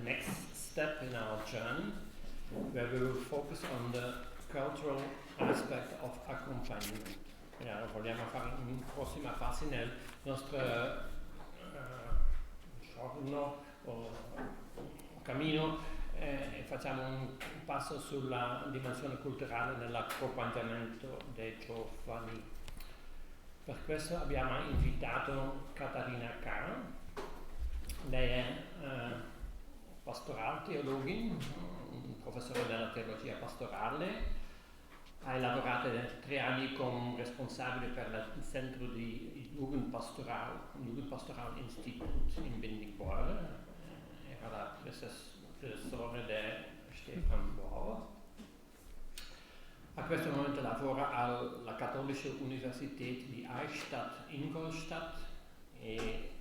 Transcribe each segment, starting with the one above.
next step in our journey, where we will focus on the cultural aspect of accompaniment. Vogliamo fare in prossima fase nel nostro giorno o cammino e facciamo un passo sulla dimensione culturale dell'accompagnamento dei giovani. Per questo abbiamo invitato Katharina Karl. Lei è pastoral teologin, un professore della teologia pastorale. Ha lavorato 3 anni come responsabile per il centro di Jugendpastoral Institut in Vindingborg. Era la professore di Stefan Bauer. A questo momento lavora alla Katholische Universität di Eichstätt-Ingolstadt e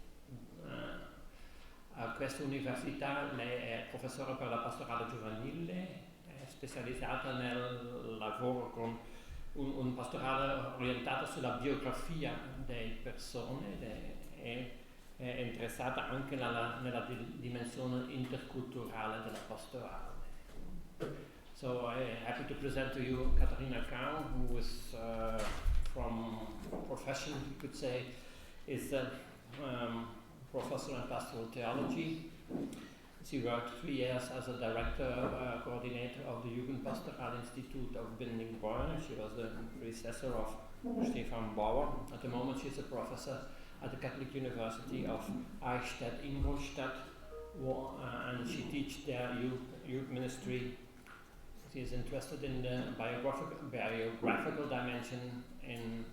a questa università lei è professore per la pastorale giovanile, è specializzata nel lavoro con un pastorale orientato sulla biografia delle persone è interessata anche nella dimensione interculturale della pastorale. So I'm happy to present to you Katharina Karl, who is from profession, you could say, is a professor in pastoral theology. She worked 3 years as a director, coordinator of the Jugendpastoral Institute of Vindingborg. She was the predecessor of Stefan Bauer. At the moment she's a professor at the Catholic University of Eichstätt-Ingolstadt, and she teaches their youth ministry. She is interested in the biographical dimension in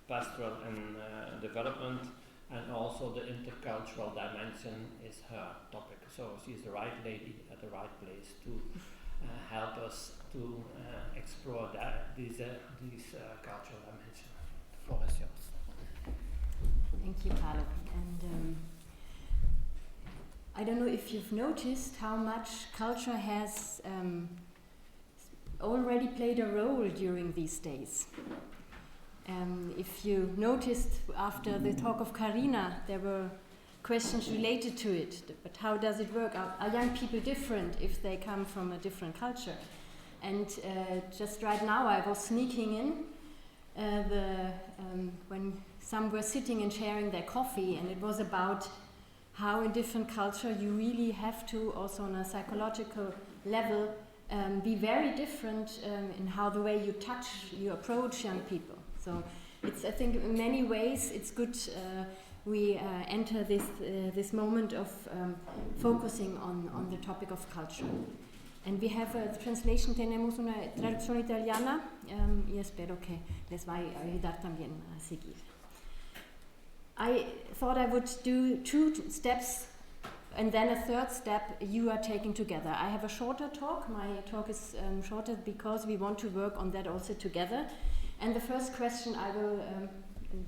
pastoral and development, and also the intercultural dimension is her topic. So she's the right lady at the right place to help us to explore these cultural dimensions. The floor is yours. Thank you, Karl. And I don't know if you've noticed how much culture has already played a role during these days. If you noticed after the talk of Katharina, there were questions related to it. But how does it work? Are young people different if they come from a different culture? And just right now I was sneaking in when some were sitting and sharing their coffee, and it was about how in different culture you really have to, also on a psychological level, be very different in how the way you touch, you approach young people. So it's, I think in many ways it's good we enter this moment of focusing on the topic of culture. And we have a translation, tenemos una traducción italiana, y espero que les va a ayudar también a seguir. I thought I would do 2 steps and then a 3rd step you are taking together. I have a shorter talk. My talk is shorter because we want to work on that also together. And the first question I will, a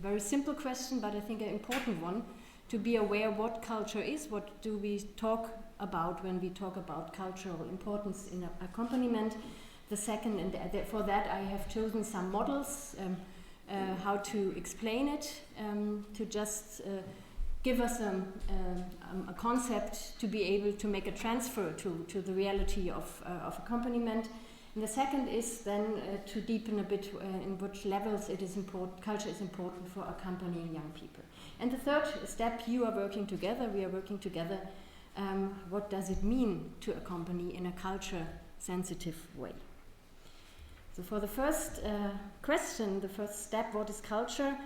very simple question, but I think an important one, to be aware what culture is, what do we talk about when we talk about cultural importance in accompaniment. The second, and for that I have chosen some models, how to explain it, to just give us a concept to be able to make a transfer to the reality of accompaniment. And the second is then to deepen a bit in which levels it is important, culture is important for accompanying young people. And the 3rd step, you are working together, we are working together. What does it mean to accompany in a culture-sensitive way? So for the first question, the first step, what is culture?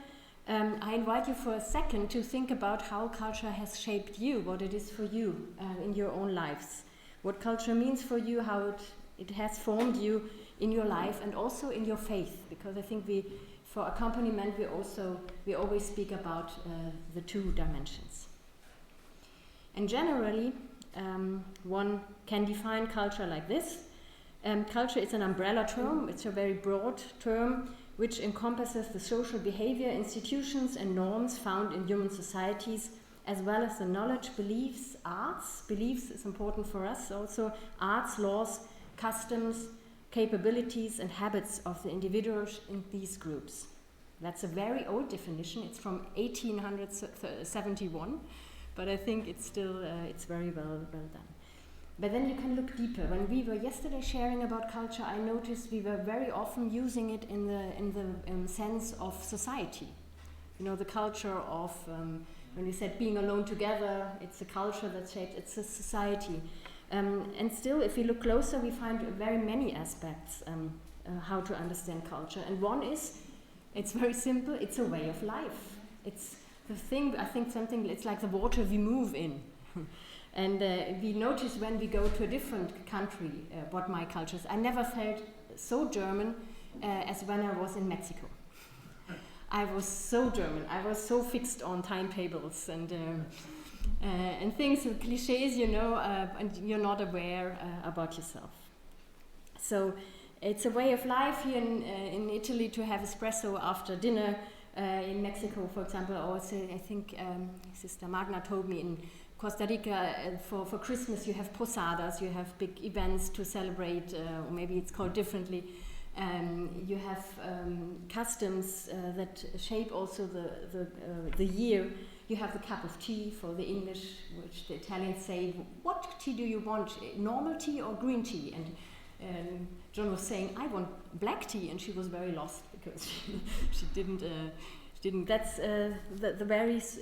I invite you for a second to think about how culture has shaped you, what it is for you in your own lives. What culture means for you, how it has formed you in your life and also in your faith. Because I think for accompaniment, we always speak about the 2 dimensions. And generally, one can define culture like this. Culture is an umbrella term, it's a very broad term which encompasses the social behavior, institutions and norms found in human societies, as well as the knowledge, beliefs, arts. Beliefs is important for us also, arts, laws, customs, capabilities and habits of the individuals in these groups. That's a very old definition, it's from 1871. but I think it's still it's very well done. But then you can look deeper. When we were yesterday sharing about culture, I noticed we were very often using it in the sense of society. You know, the culture of when we said being alone together, it's a culture that shapes, it's a society. And still, if we look closer, we find very many aspects how to understand culture. And one is, it's very simple, it's a way of life. It's the thing, I think something, it's like the water we move in. And we notice when we go to a different country what my culture is. I never felt so German as when I was in Mexico. I was so German. I was so fixed on timetables and things, cliches, you know, and you're not aware about yourself. So it's a way of life here in Italy to have espresso after dinner. In Mexico, for example, also I think Sister Magna told me in Costa Rica for Christmas you have posadas, you have big events to celebrate, or maybe it's called differently. You have customs that shape also the year. You have the cup of tea for the English, which the Italians say, what tea do you want, normal tea or green tea? And John was saying, I want black tea, and she was very lost because she didn't. That's the varies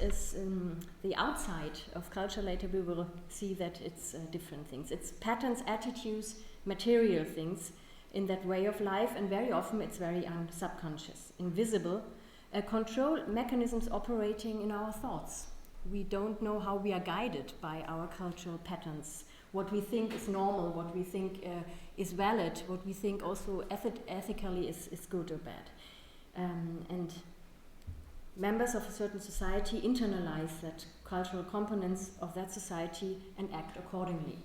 the outside of culture. Later we will see that it's different things. It's patterns, attitudes, material things in that way of life, and very often it's very subconscious, invisible, control mechanisms operating in our thoughts. We don't know how we are guided by our cultural patterns, what we think is normal, what we think is valid, what we think also ethically is good or bad. And members of a certain society internalize that cultural components of that society and act accordingly.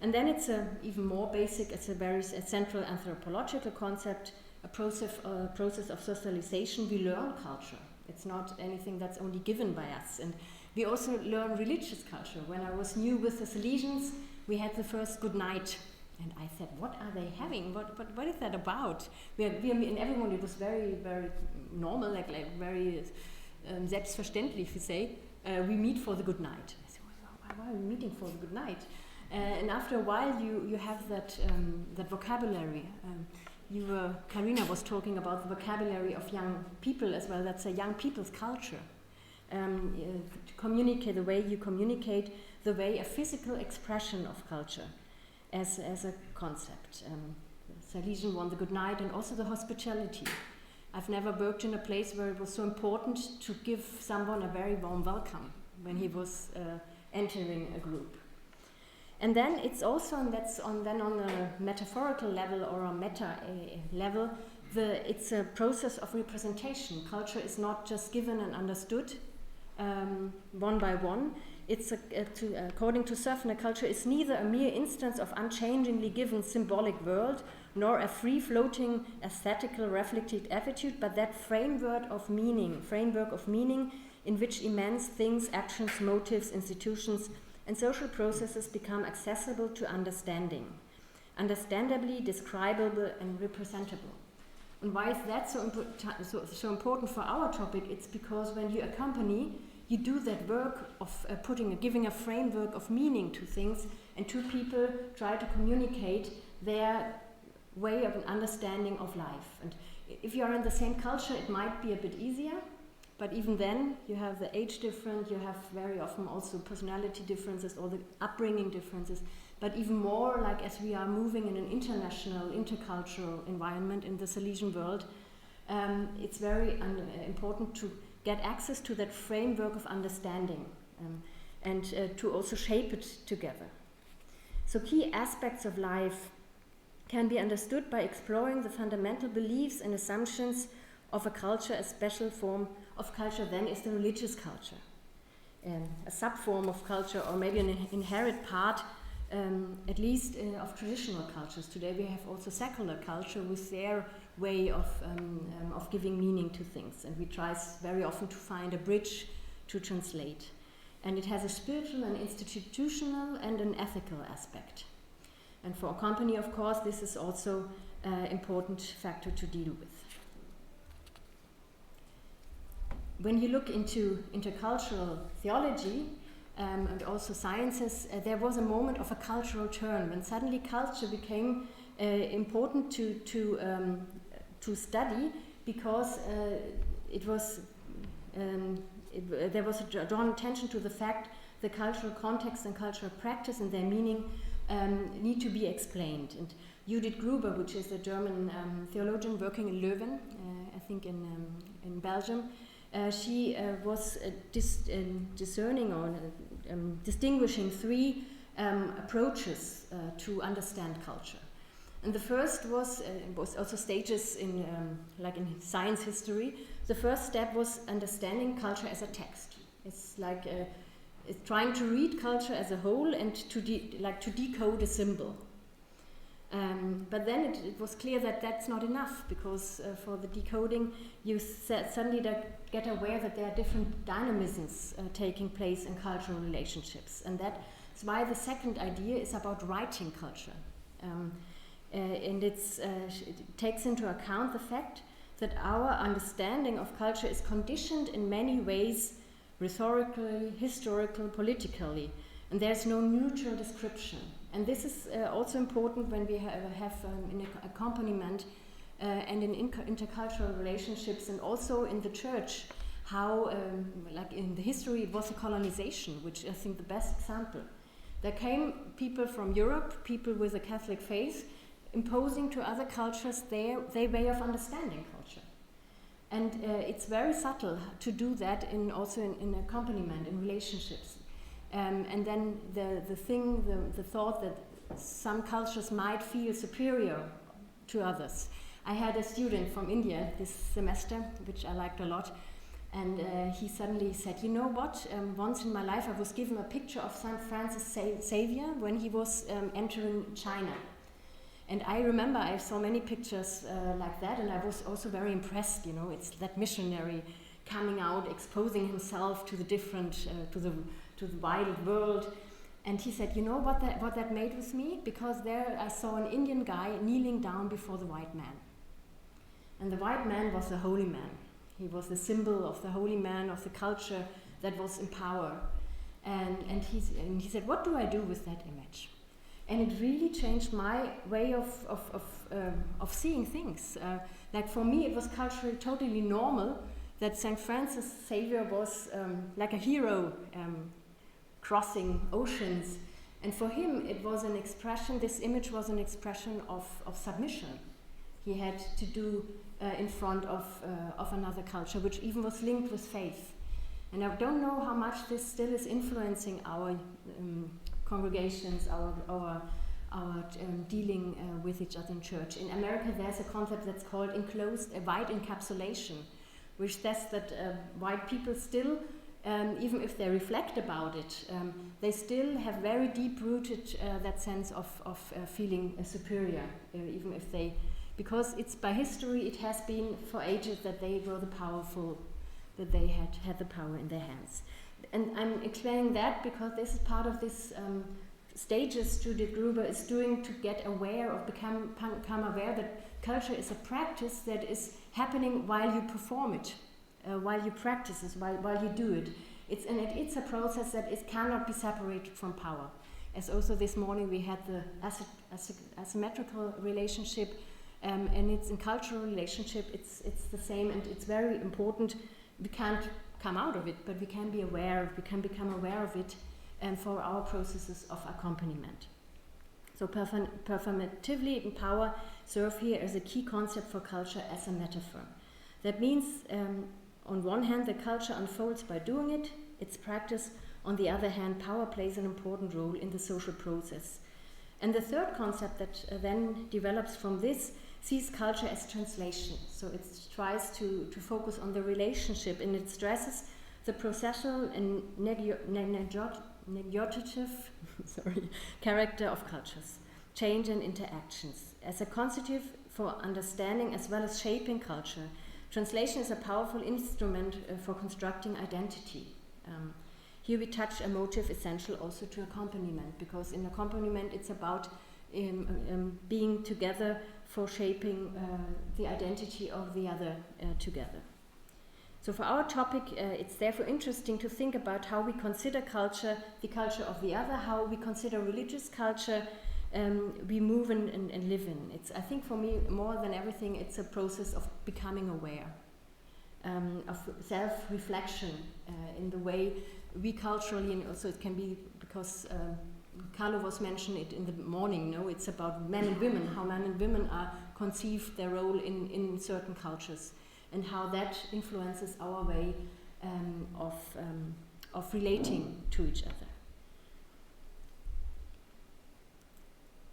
And then it's even more basic, it's a very central anthropological concept, a process of socialization. We learn culture. It's not anything that's only given by us. And we also learn religious culture. When I was new with the Salesians, we had the first good night. And I said, what are they having? What is that about? And everyone, it was very, very normal, like very selbstverständlich, we say. We meet for the good night. I said, why are we meeting for the good night? And after a while, you have that vocabulary. Katharina was talking about the vocabulary of young people as well. That's a young people's culture. To communicate, the way you communicate, the way a physical expression of culture as a concept. Salesian won the good night and also the hospitality. I've never worked in a place where it was so important to give someone a very warm welcome when he was entering a group. And then it's also, and that's on a metaphorical level or a meta level, it's a process of representation. Culture is not just given and understood one by one. It's according to Söffner, culture is neither a mere instance of unchangingly given symbolic world, nor a free-floating aesthetical reflected attitude, but that framework of meaning in which immense things, actions, motives, institutions, and social processes become accessible to understanding, understandably describable and representable. And why is that so important for our topic? It's because when you accompany, you do that work of giving a framework of meaning to things, and two people try to communicate their way of an understanding of life. And if you are in the same culture, it might be a bit easier, but even then, you have the age difference, you have very often also personality differences or the upbringing differences, but even more, like as we are moving in an international, intercultural environment in the Salesian world, it's very important to get access to that framework of understanding and to also shape it together. So key aspects of life can be understood by exploring the fundamental beliefs and assumptions of a culture. A special form of culture then is the religious culture, a sub-form of culture, or maybe an inherent part, at least of traditional cultures. Today we have also secular culture with their way of giving meaning to things, and we try very often to find a bridge to translate. And it has a spiritual, an institutional, and an ethical aspect. And for a company, of course, this is also an important factor to deal with. when you look into intercultural theology and also sciences, there was a moment of a cultural turn when suddenly culture became important to study, because there was a drawn attention to the fact the cultural context and cultural practice and their meaning need to be explained. And Judith Gruber, which is a German theologian working in Leuven, I think in Belgium, she was discerning or distinguishing three approaches to understand culture. And the first was also stages in like in science history. The first step was understanding culture as a text. It's like it's trying to read culture as a whole and to decode a symbol. But then it was clear that that's not enough, because for the decoding you suddenly get aware that there are different dynamisms taking place in cultural relationships, and that's why the second idea is about writing culture. And it takes into account the fact that our understanding of culture is conditioned in many ways, rhetorically, historically, politically, and there's no neutral description. And this is also important when we have in accompaniment and in intercultural relationships, and also in the church, how, like in the history, it was a colonization, which I think the best example. There came people from Europe, people with a Catholic faith, imposing to other cultures their way of understanding culture. And it's very subtle to do that also in accompaniment, in relationships. And then the thought that some cultures might feel superior to others. I had a student from India this semester, which I liked a lot, and he suddenly said, you know what, once in my life I was given a picture of St. Francis Xavier when he was entering China. And I remember I saw many pictures like that, and I was also very impressed, you know, it's that missionary coming out, exposing himself to the different, to the wild world. And he said, you know what that made with me? Because there I saw an Indian guy kneeling down before the white man. And the white man was the holy man. He was the symbol of the holy man, of the culture that was in power. And he said, what do I do with that image? And it really changed my way of seeing things. Like for me, it was culturally totally normal that St. Francis Xavier was like a hero crossing oceans. And for him, it was an expression, this image was an expression of submission. He had to do in front of another culture, which even was linked with faith. And I don't know how much this still is influencing our congregations, our dealing with each other in church. In America, there's a concept that's called white encapsulation, which says that white people still, even if they reflect about it, they still have very deep-rooted that sense of feeling superior, even if they, because it's by history, it has been for ages that they were the powerful, that they had the power in their hands. And I'm explaining that because this is part of this stages Judith Gruber is doing to get aware of, become aware that culture is a practice that is happening while you perform it, while you practice it, while you do it. It's a process that it cannot be separated from power. As also this morning we had the asymmetrical relationship, and it's in cultural relationship, it's the same, and it's very important. We can't come out of it, but we can be aware, we can become aware of it, and for our processes of accompaniment. So performatively in power serve here as a key concept for culture as a metaphor. That means on one hand the culture unfolds by doing it, its practice. On the other hand, power plays an important role in the social process. And the third concept that then develops from this sees culture as translation. So it tries to focus on the relationship, and it stresses the processual and negotiative character of cultures, change and interactions. As a constitutive for understanding as well as shaping culture, translation is a powerful instrument for constructing identity. Here we touch a motive essential also to accompaniment, because in accompaniment it's about being together for shaping the identity of the other together. So for our topic, it's therefore interesting to think about how we consider culture, the culture of the other, how we consider religious culture, we move and live in. It's, I think for me, more than everything, it's a process of becoming aware, of self-reflection in the way we culturally, and also it can be because Karl was mentioned it in the morning, no? It's about men and women, how men and women are conceived their role in certain cultures, and how that influences our way of relating to each other.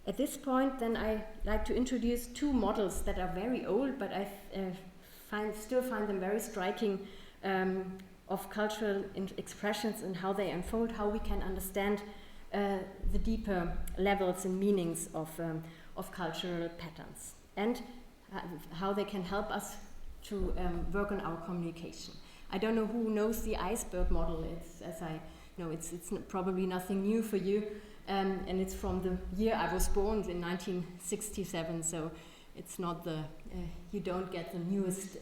At this point, then, I like to introduce two models that are very old, but I still find them very striking, of cultural expressions and how they unfold, how we can understand the deeper levels and meanings of cultural patterns, and how they can help us to work on our communication. I don't know who knows the iceberg model. It's, as I know, it's probably nothing new for you. And it's from the year I was born in 1967, so it's not the, you don't get the newest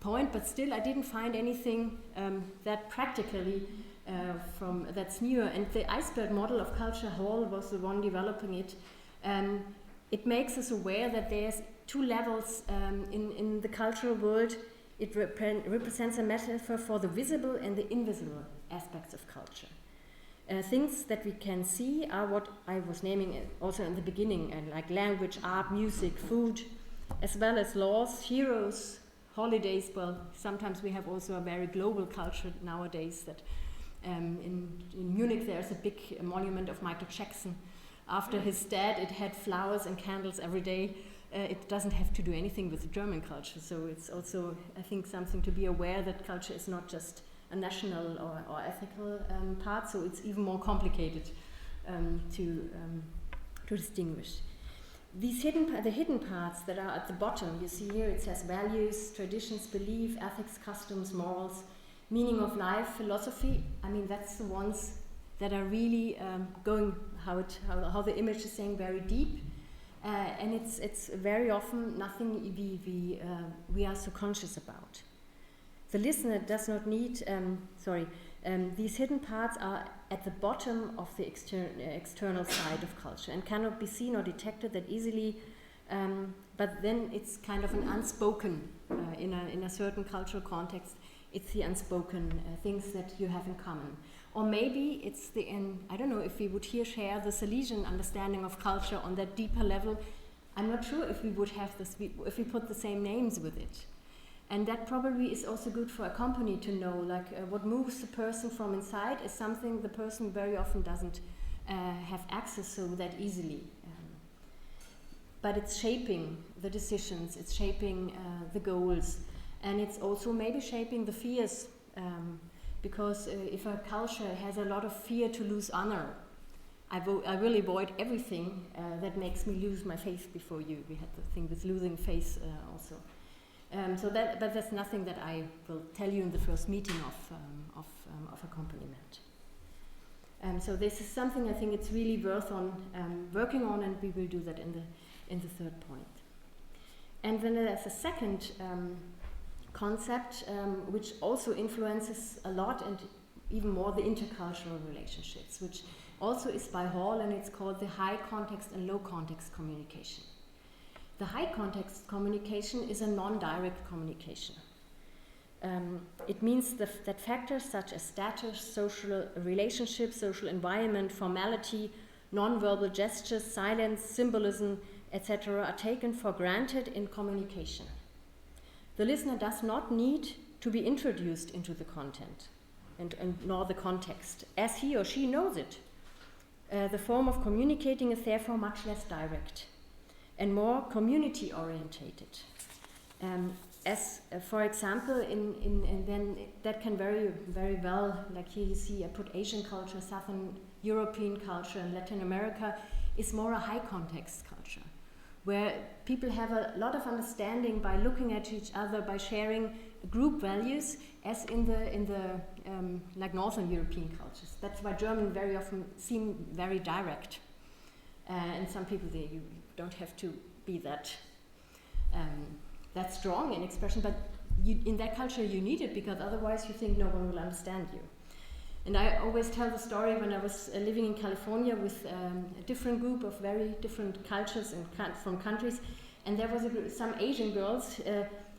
point, but still I didn't find anything that practically that's newer. And the iceberg model of culture, Hall was the one developing it. It makes us aware that there's two levels in the cultural world. It represents a metaphor for the visible and the invisible aspects of culture. Things that we can see are what I was naming also in the beginning, like language, art, music, food, as well as laws, heroes, holidays. Well, sometimes we have also a very global culture nowadays. That in Munich there's a big monument of Michael Jackson. After his death, it had flowers and candles every day. It doesn't have to do anything with the German culture. So it's also, I think, something to be aware that culture is not just a national or ethical part, so it's even more complicated to distinguish. These the hidden parts that are at the bottom, you see here it says values, traditions, belief, ethics, customs, morals, meaning of life, philosophy. I mean, that's the ones that are really going, how the image is saying, very deep. And it's very often nothing we are so conscious about. The listener does not need, these hidden parts are at the bottom of the external side of culture and cannot be seen or detected that easily, but then it's kind of an unspoken, in a certain cultural context, it's the unspoken things that you have in common. Or maybe it's I don't know if we would here share the Salesian understanding of culture on that deeper level. I'm not sure if we would have this, if we put the same names with it. And that probably is also good for a company to know, like what moves the person from inside is something the person very often doesn't have access to that easily. But it's shaping the decisions, it's shaping the goals, and it's also maybe shaping the fears. Because if a culture has a lot of fear to lose honor, I will avoid everything that makes me lose my faith before you. We had the thing with losing faith also. But that's nothing that I will tell you in the first meeting of accompaniment. So this is something I think it's really worth working on, and we will do that in the third point. And then there's a second concept which also influences a lot and even more the intercultural relationships, which also is by Hall, and it's called the high context and low context communication. The high context communication is a non-direct communication. It means that factors such as status, social relationships, social environment, formality, non-verbal gestures, silence, symbolism, etc. are taken for granted in communication. The listener does not need to be introduced into the content and nor the context, as he or she knows it. The form of communicating is therefore much less direct and more community-orientated. For example, and then that can very, very well, like here you see I put Asian culture, Southern European culture, and Latin America is more a high context culture, where people have a lot of understanding by looking at each other, by sharing group values, as in the like Northern European cultures. That's why German very often seem very direct, and some people you don't have to be that strong in expression, but in that culture you need it, because otherwise you think no one will understand you. And I always tell the story when I was living in California with a different group of very different cultures and from countries, and there was some Asian girls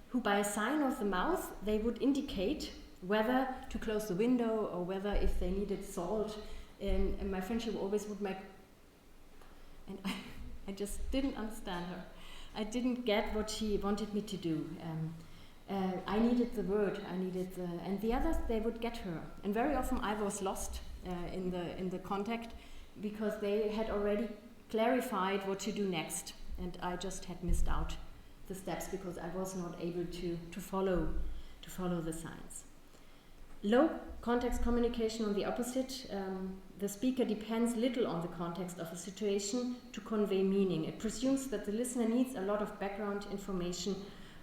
who by a sign of the mouth they would indicate whether to close the window or whether if they needed salt, and my friendship always would make, and I just didn't understand her. I didn't get what she wanted me to do. I needed the word, and the others, they would get her. And very often I was lost in the contact, because they had already clarified what to do next, and I just had missed out the steps because I was not able to follow the signs. Low context communication, on the opposite, the speaker depends little on the context of a situation to convey meaning. It presumes that the listener needs a lot of background information.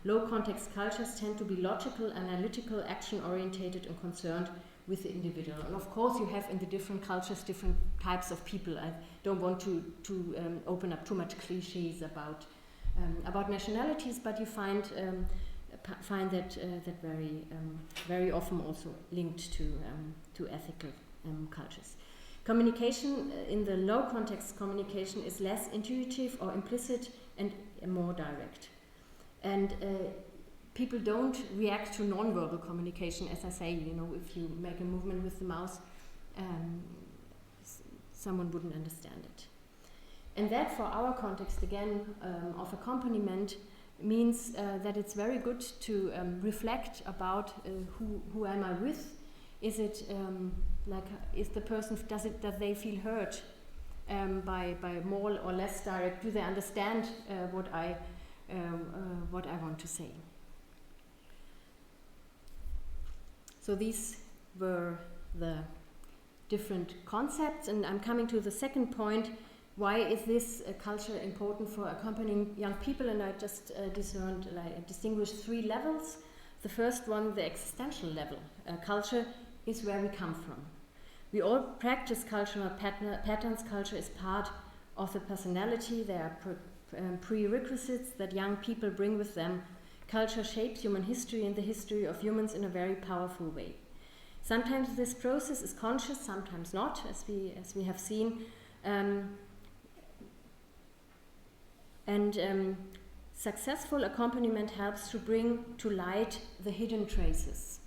Low context cultures tend to be logical, analytical, action-orientated, and concerned with the individual. And of course you have in the different cultures different types of people. I don't want to open up too much cliches about nationalities, but you find that very often also linked to ethical cultures. Communication in the low context communication is less intuitive or implicit and more direct. And people don't react to non-verbal communication, as I say, if you make a movement with the mouth, someone wouldn't understand it. And that, for our context, again, of accompaniment, means that it's very good to reflect about who am I with. Is it is the person, does they feel hurt by more or less direct? Do they understand what I want to say? So these were the different concepts, and I'm coming to the second point. Why is this culture important for accompanying young people? And I just distinguished 3 levels. The first one, the existential level. Culture is where we come from. We all practice cultural patterns. Culture is part of the personality. There are prerequisites that young people bring with them. Culture shapes human history and the history of humans in a very powerful way. Sometimes this process is conscious, sometimes not, as we have seen. Successful accompaniment helps to bring to light the hidden traces.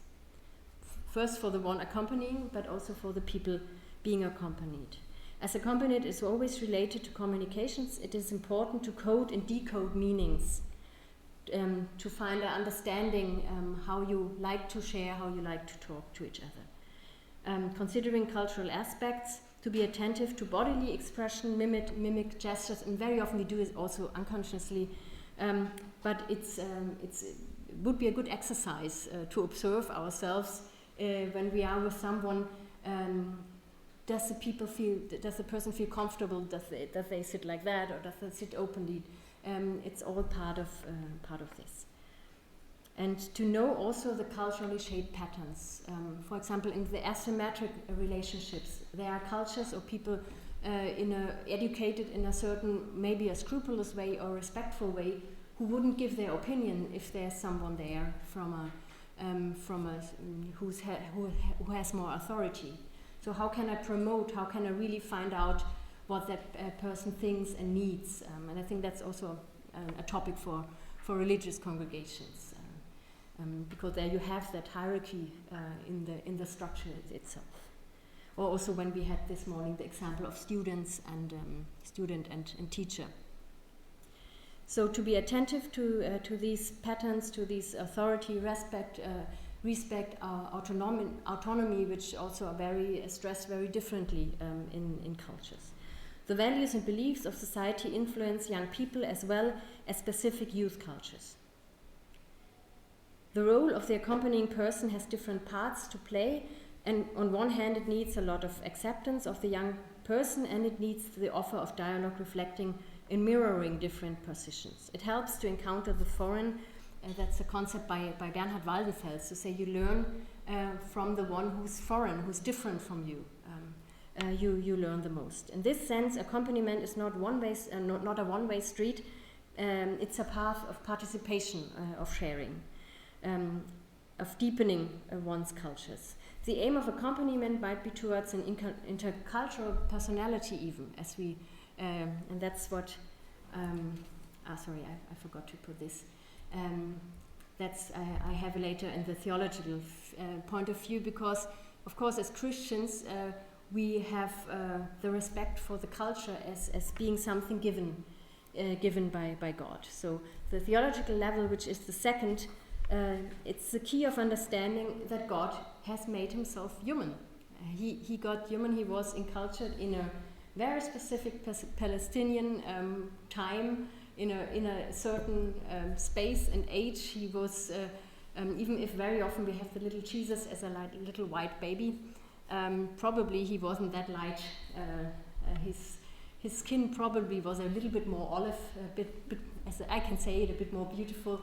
First for the one accompanying, but also for the people being accompanied. As accompanied is always related to communications, it is important to code and decode meanings, to find an understanding how you like to share, how you like to talk to each other. Considering cultural aspects, to be attentive to bodily expression, mimic gestures, and very often we do it also unconsciously, but it would be a good exercise to observe ourselves when we are with someone. Does the person feel comfortable? Does they sit like that, or does they sit openly? It's all part of this. And to know also the culturally shaped patterns. For example, in the asymmetric relationships, there are cultures or people educated in a certain, maybe a scrupulous way or respectful way, who wouldn't give their opinion if there's someone there who has more authority. So how can I promote? How can I really find out what that person thinks and needs? And I think that's also a topic for religious congregations. Because there you have that hierarchy in the structure itself. Or also when we had this morning the example of students and student and teacher. So to be attentive to these patterns, to these authority, respect autonomy, which also are very stressed very differently in cultures. The values and beliefs of society influence young people as well as specific youth cultures. The role of the accompanying person has different parts to play, and on one hand it needs a lot of acceptance of the young person, and it needs the offer of dialogue reflecting and mirroring different positions. It helps to encounter the foreign, that's a concept by Bernhard Waldenfels, to say you learn from the one who's foreign, who's different from you. You learn the most. In this sense, accompaniment is not a one-way street. It's a path of participation, of sharing. deepening one's cultures. The aim of accompaniment might be towards an intercultural personality even, as we, and that's what, sorry, I forgot to put this. That's I have later in the theological point of view, because of course as Christians we have the respect for the culture as being something given by God. So the theological level, which is the second, it's the key of understanding that God has made himself human. He got human. He was encultured in a very specific Palestinian time, in a certain space and age. He was, even if very often we have the little Jesus as a little white baby, probably he wasn't that light. His skin probably was a little bit more olive, a bit as I can say it, a bit more beautiful.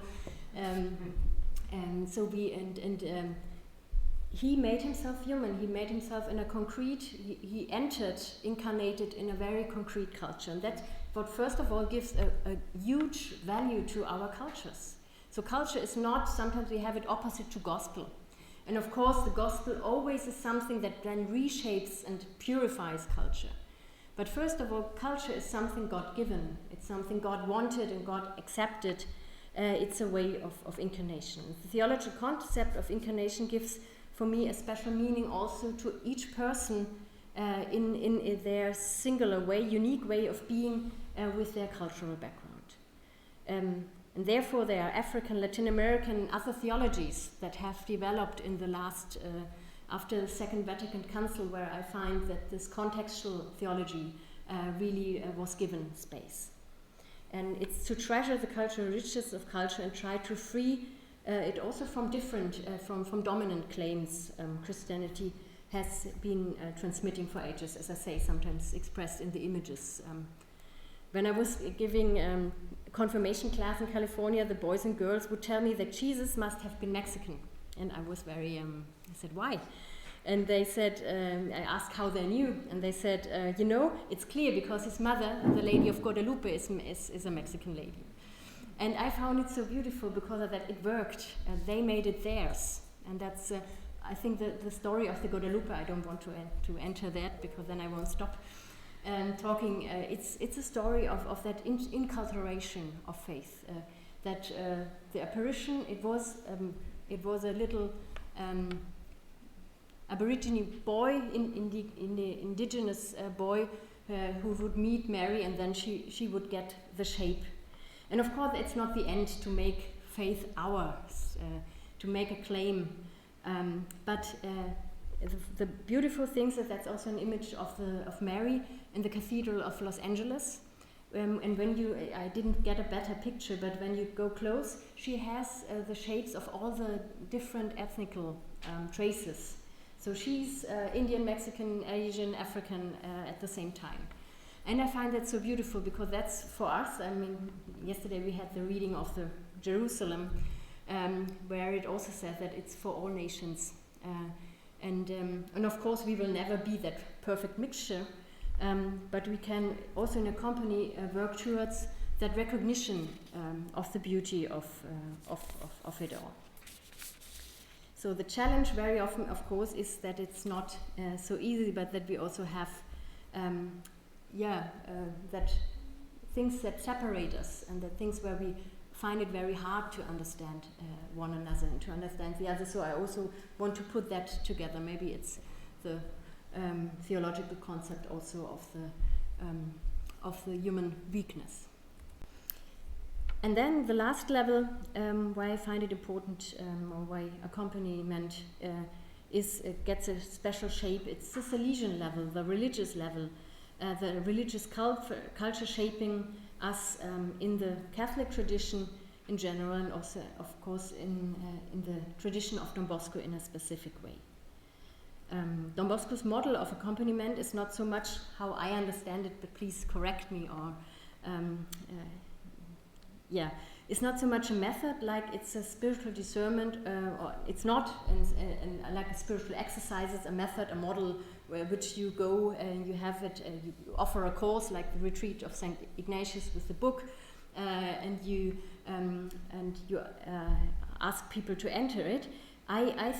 So he made himself human. He made himself in a concrete. He incarnated in a very concrete culture, and that's what first of all gives a huge value to our cultures. So culture is not, sometimes we have it opposite to gospel. And of course the gospel always is something that then reshapes and purifies culture. But first of all, culture is something God-given. It's something God wanted and God accepted. It's a way of incarnation. The theological concept of incarnation gives, for me, a special meaning also to each person in their singular way, unique way of being with their cultural background. And therefore there are African, Latin American and other theologies that have developed in the last, after the Second Vatican Council, where I find that this contextual theology really was given space. And it's to treasure the cultural richness of culture and try to free it also from different, from dominant claims Christianity has been transmitting for ages, as I say, sometimes expressed in the images. When I was giving confirmation class in California, the boys and girls would tell me that Jesus must have been Mexican. And I was very, I said, why? And they said, I asked how they knew, and they said, you know, it's clear because his mother, the Lady of Guadalupe, is a Mexican lady. And I found it so beautiful because of that. It worked. They made it theirs. And that's, I think, the story of the Guadalupe. I don't want to enter that because then I won't stop talking. It's a story of that inculturation of faith. That the apparition, it was a little Aborigine boy, in the indigenous boy, who would meet Mary, and then she would get the shape. And of course, it's not the end to make faith ours, to make a claim. But the beautiful thing is that that's also an image of Mary in the Cathedral of Los Angeles. And when I didn't get a better picture, but when you go close, she has the shapes of all the different ethnical traces. So she's Indian, Mexican, Asian, African at the same time. And I find that so beautiful because that's for us. I mean, yesterday we had the reading of the Jerusalem, where it also says that it's for all nations. And of course we will never be that perfect mixture, but we can also in a company work towards that recognition of the beauty of it all. So the challenge very often, of course, is that it's not so easy, but that we also have that things that separate us and that things where we find it very hard to understand one another and to understand the other. So I also want to put that together. Maybe it's the theological concept also of the human weakness. And then the last level, why I find it important, or why accompaniment gets a special shape, it's the Salesian level, the religious level, the religious culture shaping us in the Catholic tradition in general, and also, of course, in the tradition of Don Bosco in a specific way. Don Bosco's model of accompaniment is not so much how I understand it, but please correct me, or it's not so much a method like it's a spiritual discernment, or it's not like a spiritual exercises, a method, a model which you go and you have it, you offer a course like the retreat of St. Ignatius with the book, and you ask people to enter it. I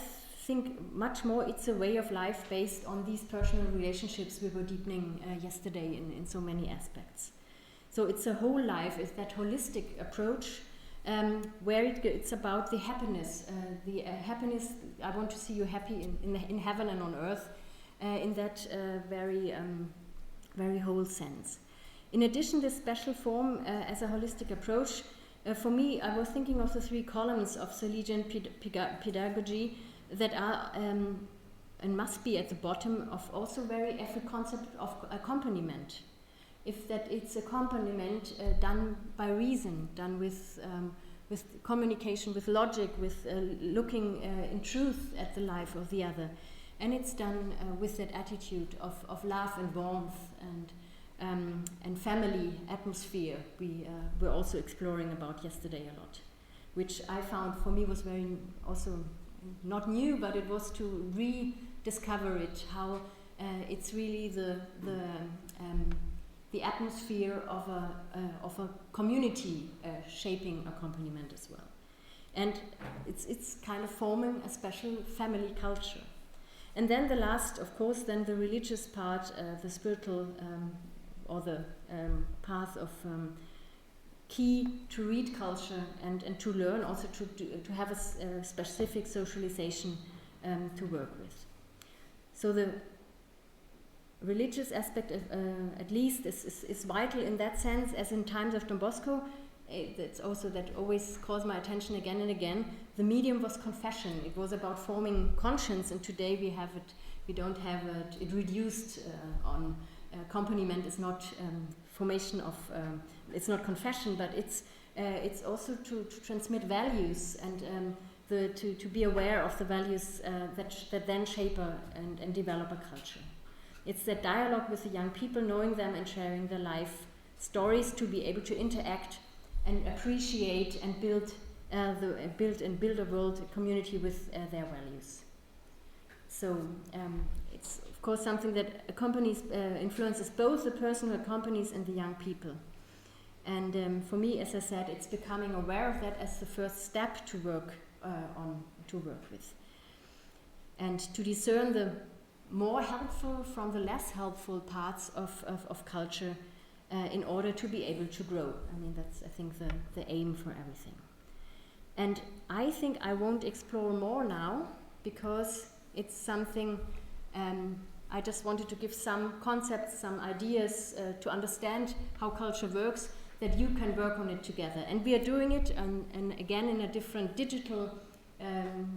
think much more it's a way of life based on these personal relationships we were deepening yesterday in so many aspects. So it's a whole life, it's that holistic approach where it's about the happiness. Happiness, I want to see you happy in heaven and on earth, in that very whole sense. In addition, this special form as a holistic approach, for me, I was thinking of the 3 columns of Salesian pedagogy that are and must be at the bottom of also very every concept of accompaniment. If that it's accompaniment done by reason, done with communication, with logic, with looking in truth at the life of the other, and it's done with that attitude of love and warmth and family atmosphere we were also exploring about yesterday a lot, which I found for me was very also not new, but it was to rediscover it, how it's really the atmosphere of a community shaping accompaniment as well, and it's kind of forming a special family culture. And then the last, of course, then the religious part, the spiritual or the path of key to read culture and to learn, also to have a specific socialization to work with. So the religious aspect, at least, is vital in that sense, as in times of Don Bosco. That's also that always calls my attention again and again. The medium was confession. It was about forming conscience, and today we have it. We don't have it. It reduced on accompaniment is not formation of. It's not confession, but it's also to transmit values and to be aware of the values that then shape and develop a culture. It's that dialogue with the young people, knowing them and sharing their life stories, to be able to interact and appreciate and build a world, a community with their values. So it's of course something that accompanies, influences both the person who accompanies and the young people. And for me, as I said, it's becoming aware of that as the first step to work with, and to discern the more helpful from the less helpful parts of culture in order to be able to grow. I mean, that's, I think, the aim for everything. And I think I won't explore more now, because it's something I just wanted to give some concepts, some ideas to understand how culture works, that you can work on it together. And we are doing it, and again, in a different digital,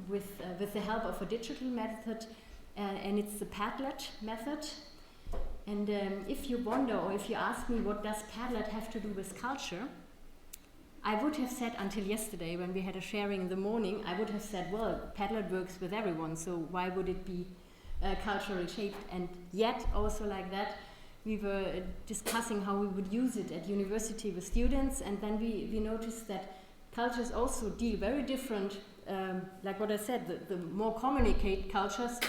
with the help of a digital method, and it's the Padlet method. And if you wonder, or if you ask me what does Padlet have to do with culture, I would have said until yesterday, when we had a sharing in the morning, I would have said, well, Padlet works with everyone, so why would it be culturally shaped? And yet, also like that, we were discussing how we would use it at university with students, and then we noticed that cultures also deal very different, like what I said, the more communicate cultures,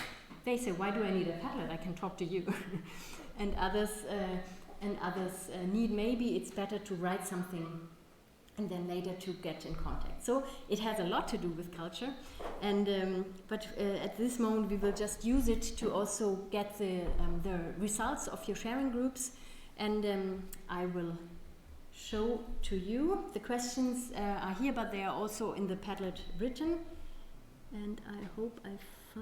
they say, why do I need a Padlet? I can talk to you. And others need, maybe it's better to write something and then later to get in contact. So it has a lot to do with culture, and but at this moment we will just use it to also get the results of your sharing groups, and I will show to you. The questions are here, but they are also in the Padlet written, and I hope I've